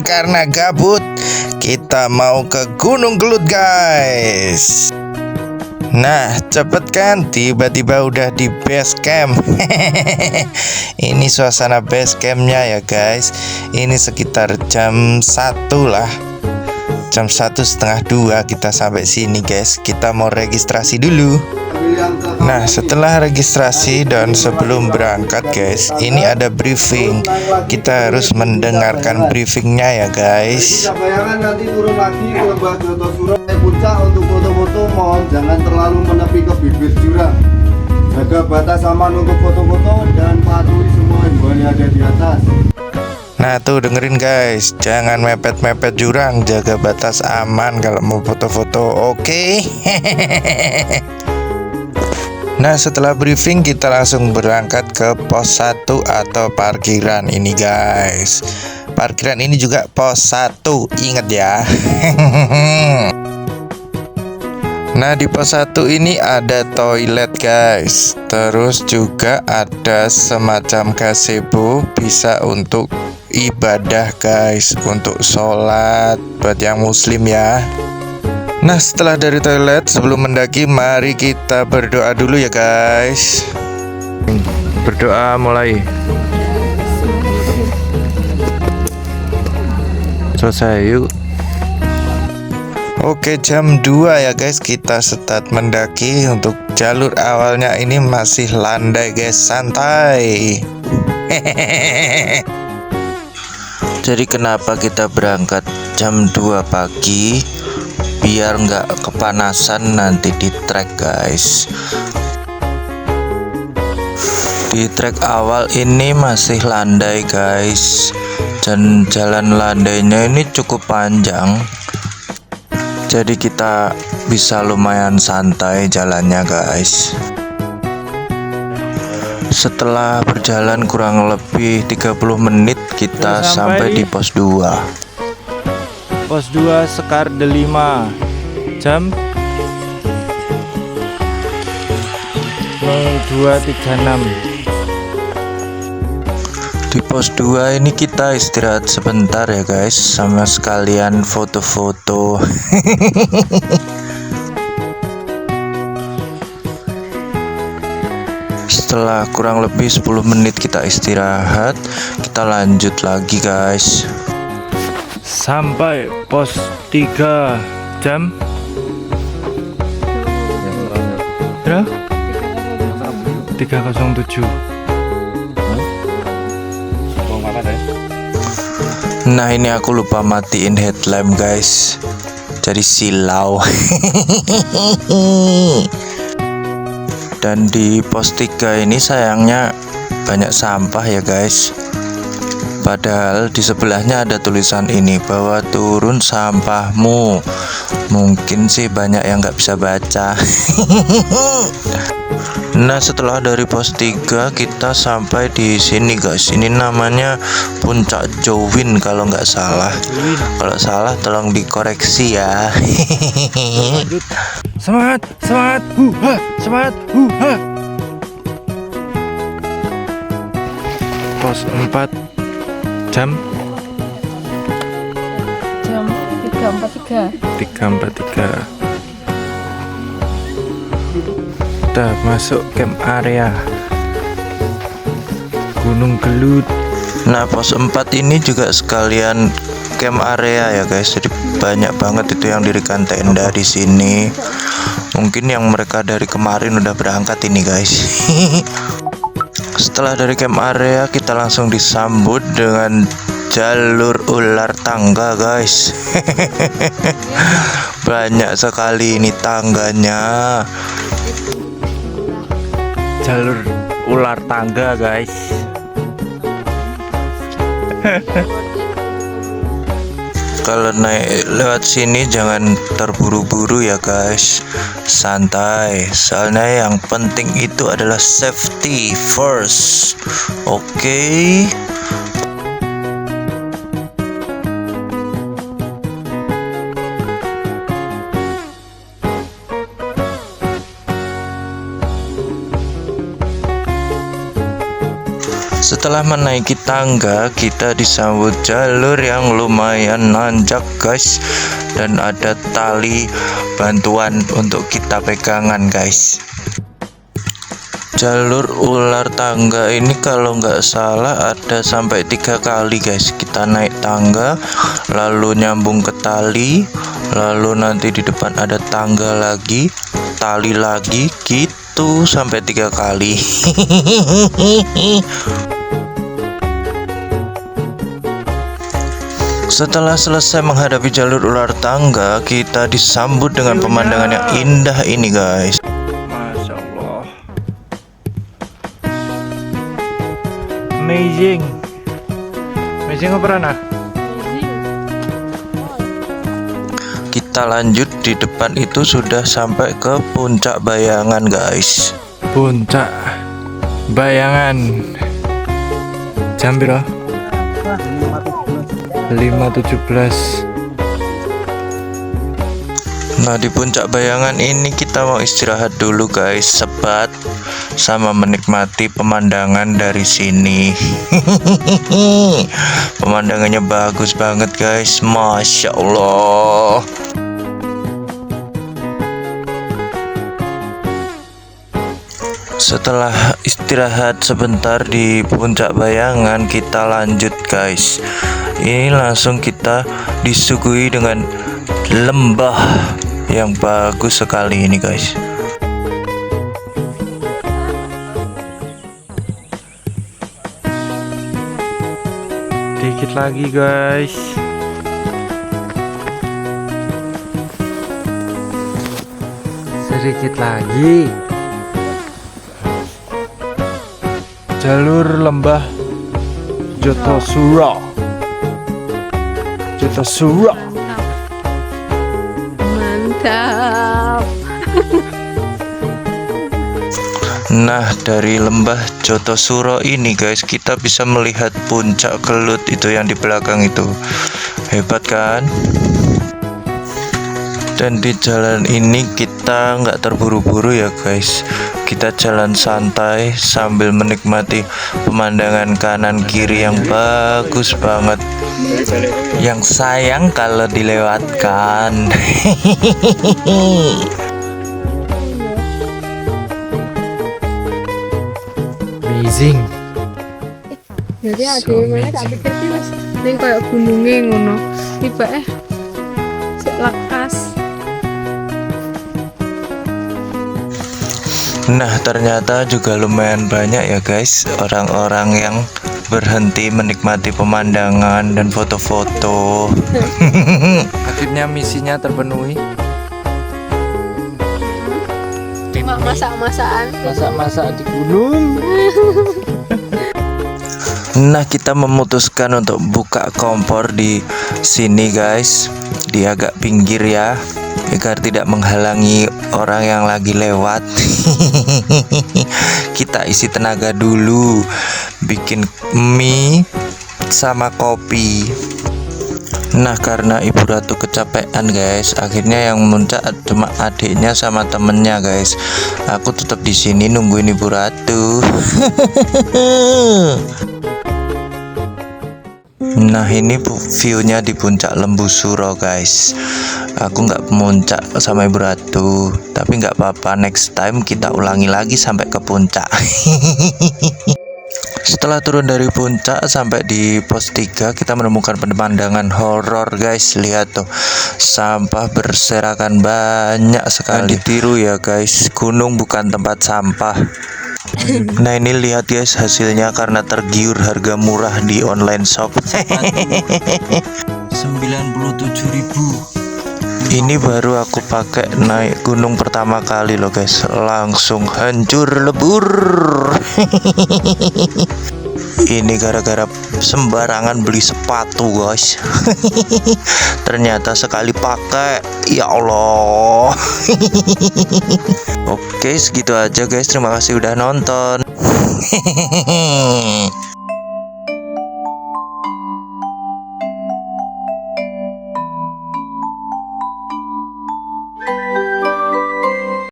Karena gabut, kita mau ke Gunung Gelut, guys. Nah, cepet kan? Tiba-tiba udah di base camp. Ini suasana base campnya ya, guys. Ini sekitar jam 1 lah. Jam 1:30 kita sampai sini, guys. Kita mau registrasi dulu. Nah, setelah registrasi dan sebelum berangkat, guys, ini ada briefing. Kita harus mendengarkan briefingnya ya, guys. Bayangan nanti turun lagi ke Lembah Jotosuro Puncak. Untuk foto-foto mohon jangan terlalu menepi ke bibir jurang. Jaga batas aman untuk foto-foto dan patuhi semua himbauan yang ada di atas. Nah tuh dengerin, guys, jangan mepet-mepet jurang, jaga batas aman kalau mau foto-foto, oke? Nah, setelah briefing kita langsung berangkat ke pos 1 atau parkiran ini, guys. Parkiran ini juga pos 1, inget ya. Nah, di pos 1 ini ada toilet, guys. Terus juga ada semacam gazebo, bisa untuk ibadah, guys, untuk sholat buat yang muslim ya. Nah, setelah dari toilet, sebelum mendaki, mari kita berdoa dulu ya, guys. Berdoa mulai. Selesai, yuk. Oke, jam 2 ya, guys, kita start mendaki. Untuk jalur awalnya ini masih landai, guys, santai. Jadi kenapa kita berangkat jam 2 pagi? Biar nggak kepanasan nanti di trek, guys. Di trek awal ini masih landai, guys, dan jalan landainya ini cukup panjang. Jadi kita bisa lumayan santai jalannya, guys. Setelah berjalan kurang lebih 30 menit kita sampai di pos 2. Pos 2 Sekar Delima, jam 02.36. Di pos 2 ini kita istirahat sebentar ya, guys, sama sekalian foto-foto. Setelah kurang lebih 10 menit kita istirahat, kita lanjut lagi, guys. Sampai pos 3 jam berapa? 3:07. Nah, ini aku lupa matiin headlamp, guys. Jadi silau. Dan di pos 3 ini sayangnya banyak sampah ya, guys. Padahal di sebelahnya ada tulisan ini, bahwa turun sampahmu. Mungkin sih banyak yang nggak bisa baca. Nah, setelah dari pos 3 kita sampai di sini, guys. Ini namanya Puncak Jowin kalau nggak salah. Kalau salah tolong dikoreksi ya. Semangat, semangat, semangat, Pos 4 jam 3:43. Udah masuk camp area Gunung Gelut. Nah, pos 4 ini juga sekalian camp area ya, guys. Jadi banyak banget itu yang dirikan tenda di sini. Mungkin yang mereka dari kemarin udah berangkat ini, guys. Setelah dari camp area kita langsung disambut dengan jalur ular tangga, guys. Banyak sekali ini tangganya. Jalur ular tangga, guys. Kalau naik lewat sini jangan terburu-buru ya, guys. Santai. Soalnya yang penting itu adalah safety first. Oke. Setelah menaiki tangga, kita disambut jalur yang lumayan nanjak guys, dan ada tali bantuan untuk kita pegangan guys. Jalur ular tangga ini kalau nggak salah ada sampai 3 kali guys. Kita naik tangga, lalu nyambung ke tali, lalu nanti di depan ada tangga lagi, tali lagi, gitu sampai 3 kali. Setelah selesai menghadapi jalur ular tangga, kita disambut dengan pemandangan yang indah ini guys. Masya Allah, amazing apa Rana? Kita lanjut, di depan itu sudah sampai ke puncak bayangan guys. Puncak bayangan jam berapa? 5.17. Nah, di puncak bayangan ini kita mau istirahat dulu guys, sebat sama menikmati pemandangan dari sini. Pemandangannya bagus banget guys, Masya Allah. Setelah istirahat sebentar di puncak bayangan, kita lanjut guys. Ini langsung kita disuguhi dengan lembah yang bagus sekali ini guys. Dikit lagi guys. Sedikit lagi. Jalur lembah Jotosuro. Mantap. Nah, dari lembah Jotosuro ini guys, kita bisa melihat puncak Kelut itu yang di belakang itu. Hebat kan? Dan di jalan ini kita nggak terburu-buru ya guys. Kita jalan santai sambil menikmati pemandangan kanan kiri yang bagus banget. Yang sayang kalau dilewatkan. Amazing. Jadi ada So yang tak pikir sih mas, ini kayak gunungnya ngono. Tiba lekas. Nah, ternyata juga lumayan banyak ya guys orang-orang yang berhenti menikmati pemandangan dan foto-foto. Akhirnya misinya terpenuhi. Masak-masakan. Di gunung. Nah, kita memutuskan untuk buka kompor di sini guys, di agak pinggir ya, agar tidak menghalangi orang yang lagi lewat. Kita isi tenaga dulu, bikin mie sama kopi. Nah, karena Ibu Ratu kecapean guys, akhirnya yang muncak cuma adiknya sama temennya guys. Aku tetap di sini nungguin Ibu Ratu. Nah, ini viewnya di puncak Lembusuro guys. Aku nggak muncak sama Ibu Ratu, tapi nggak apa-apa, next time kita ulangi lagi sampai ke puncak. Setelah turun dari puncak sampai di pos 3, kita menemukan pemandangan horor guys. Lihat tuh, sampah berserakan banyak sekali. Ditiru ya guys, gunung bukan tempat sampah. Nah, ini lihat guys hasilnya karena tergiur harga murah di online shop. 97.000. Ini baru aku pakai naik gunung pertama kali loh guys, langsung hancur lebur. Ini gara-gara sembarangan beli sepatu guys. Ternyata sekali pakai, ya Allah. Oke, segitu aja guys, terima kasih udah nonton.